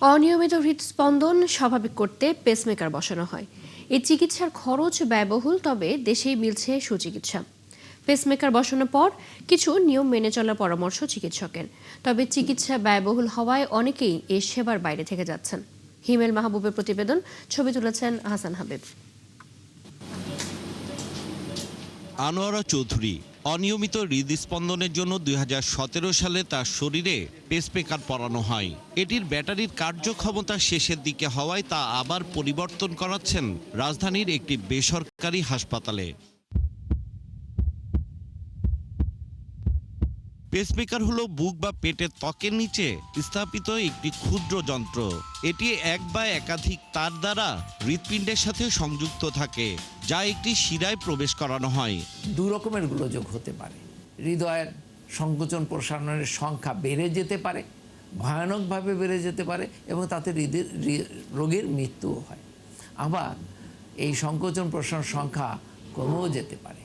অনিয়মিত হৃদস্পন্দন স্বাভাবিক করতে পেসমেকার বসানো হয়। এই চিকিৎসার খরচ ব্যয়বহুল, তবে দেশেই মিলছে সুচিকিৎসা। পেসমেকার বসানোর পর কিছু নিয়ম মেনে চলার পরামর্শ চিকিৎসকের। তবে চিকিৎসা ব্যয়বহুল হওয়ায় অনেকেই এই সেবার বাইরে থেকে যাচ্ছেন। হিমেল মাহবুবের প্রতিবেদন, ছবি তুলেছেন হাসান হাবিব। আনোয়ারা চৌধুরী অনিয়মিত হৃদস্পন্দনের জন্য ২০১৭ সালে তার শরীরে পেসমেকার পরানো হয়। এটির ব্যাটারির কার্যক্ষমতা শেষের দিকে হওয়ায় তা আবার পরিবর্তন করাচ্ছেন রাজধানীর একটি বেসরকারি হাসপাতালে। পেসমেকার হলো বুক বা পেটের ত্বকের নিচে স্থাপিত একটি ক্ষুদ্র যন্ত্র। এটি এক বা একাধিক তার দ্বারা হৃৎপিণ্ডের সাথে সংযুক্ত থাকে, যা একটি শিরায় প্রবেশ করানো হয়। দু রকমের গোলযোগ হতে পারে। হৃদয়ের সংকোচন প্রসারণের সংখ্যা বেড়ে যেতে পারে, ভয়ানকভাবে বেড়ে যেতে পারে, এবং তাতে রোগীর মৃত্যুও হয়। আবার এই সংকোচন প্রসারণ সংখ্যা কমেও যেতে পারে,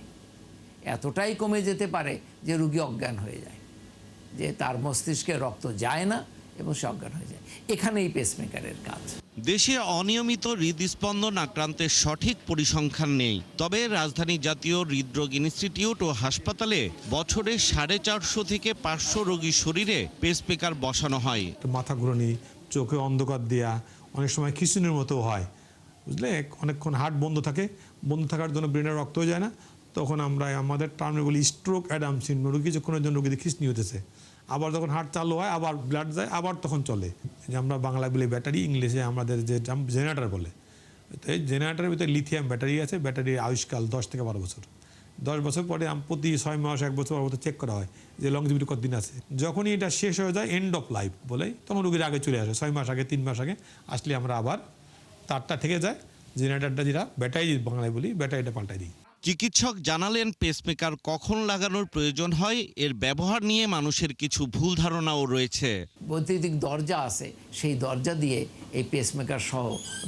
এতটাই কমে যেতে পারে যে রোগী অজ্ঞান হয়ে যায়, যে তার মস্তিষ্কে রক্ত যায় না এবং সে অজ্ঞান হয়ে যায়। এখানেই পেসমেকারের কাজ। দেশে অনিয়মিত হৃদস্পন্দন আক্রান্তের সঠিক পরিসংখ্যান নেই, তবে রাজধানী জাতীয় হৃদরোগ ইনস্টিটিউট ও হাসপাতালে বছরে 450 থেকে 500 রোগীর শরীরে পেসমেকার বসানো হয়। মাথা ঘুরানি, চোখে অন্ধকার দেয়া, অনেক সময় খিচুনির মতো হয়, বুঝলে, অনেকক্ষণ হার্ট বন্ধ থাকে, বন্ধ থাকার জন্য ব্রেনের রক্ত যায় না। তখন আমরা আমাদের টার্মে বলি স্ট্রোক অ্যাডাম সিনড্রোম। রোগী কিছুক্ষণের জন্য রোগীদের খিচনি হতেছে, আবার যখন হার্ট চালু হয় আবার ব্লাড যায়, আবার তখন চলে। যে আমরা বাংলা বলি ব্যাটারি, ইংলিশে আমাদের যে জেনারেটর বলে। তো এই জেনারেটরের ভিতরে লিথিয়াম ব্যাটারি আছে। ব্যাটারির আয়ুষ্কাল 10 থেকে 12 বছর। 10 বছর পরে প্রতি 6 মাস 1 বছর পর চেক করা হয় যে লংজিভিটি কতদিন আছে। যখনই এটা শেষ হয়ে যায়, এন্ড অফ লাইফ বলে, তখন রোগীর আগে চলে আসে। 6 মাস আগে, 3 মাস আগে আসলে আমরা আবার তারটা থেকে যায়, জেনারেটরটা যেটা ব্যাটারি বাংলায় বলি, ব্যাটারিটা পাল্টাই দিই। চিকিৎসক জানালেন, পেসমেকার কখন লাগানোর প্রয়োজন হয় এর ব্যবহার নিয়ে মানুষের কিছু ভুল ধারণাও রয়েছে। বৈদ্যুতিক দরজা আছে, সেই দরজা দিয়ে এই পেসমেকার সহ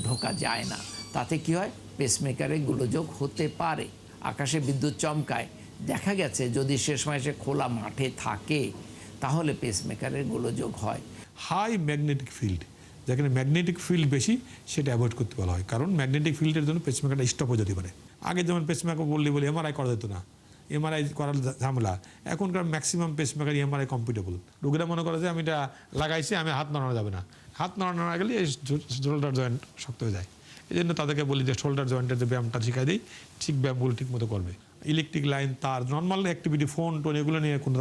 ঢোকা যায় না। তাতে কি হয়, পেসমেকারে গোলযোগ হতে পারে। আকাশে বিদ্যুৎ চমকায়, দেখা গেছে যদি সে সময় সে খোলা মাঠে থাকে তাহলে পেসমেকারের গোলযোগ হয়। হাই ম্যাগনেটিক ফিল্ড, যেখানে ম্যাগনেটিক ফিল্ড বেশি, সেটা অ্যাভয়েড করতে বলা হয়, কারণ ম্যাগনেটিক ফিল্ডের জন্য পেসমেকারটা স্টপ হয়ে যেতে পারে। আগে যেমন পেসমেকার বলে এমআরআই করা যেত না, এমআরআই করার ঝামেলা। এখনকার ম্যাক্সিমাম পেসমেকার এমআরআই কম্পিটেবল। রোগীরা মনে করে যে আমি এটা লাগাইছি, আমি হাত নাড়ানো যাবে না। হাত নাড়ানো না গেলে শোল্ডার জয়েন্ট শক্ত হয়ে যায়। এই জন্য তাদেরকে বলি যে শোল্ডার জয়েন্টের যে ব্যায়ামটা শিখাই দিই, ঠিক ব্যায়ামগুলো ঠিক মতো করবে। ইলেকট্রিক লাইন, তার, নর্মাল অ্যাক্টিভিটি, ফোন টোন, এগুলো নিয়ে কোনো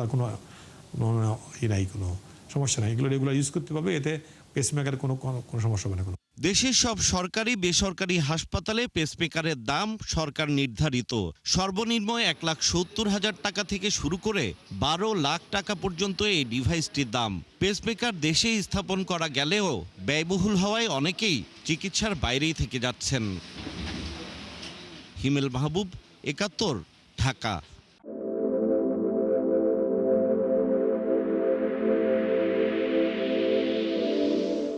নাই, কোনো সমস্যা নাই। এগুলো রেগুলার ইউজ করতে পারবে, এতে পেসমেকারের কোনো সমস্যা হবে না। দেশের সব সরকারি বেসরকারি হাসপাতালে পেসমেকারের দাম সরকার নির্ধারিত। সর্বনিম্ন 1,70,000 টাকা থেকে শুরু করে 12 লাখ টাকা পর্যন্ত এই ডিভাইসটির দাম। পেসমেকার দেশে স্থাপন করা গেলেও ব্যয়বহুল হওয়ায় অনেকেই চিকিৎসার বাইরেই থেকে যাচ্ছেন। হিমেল মাহবুব, 71, ঢাকা।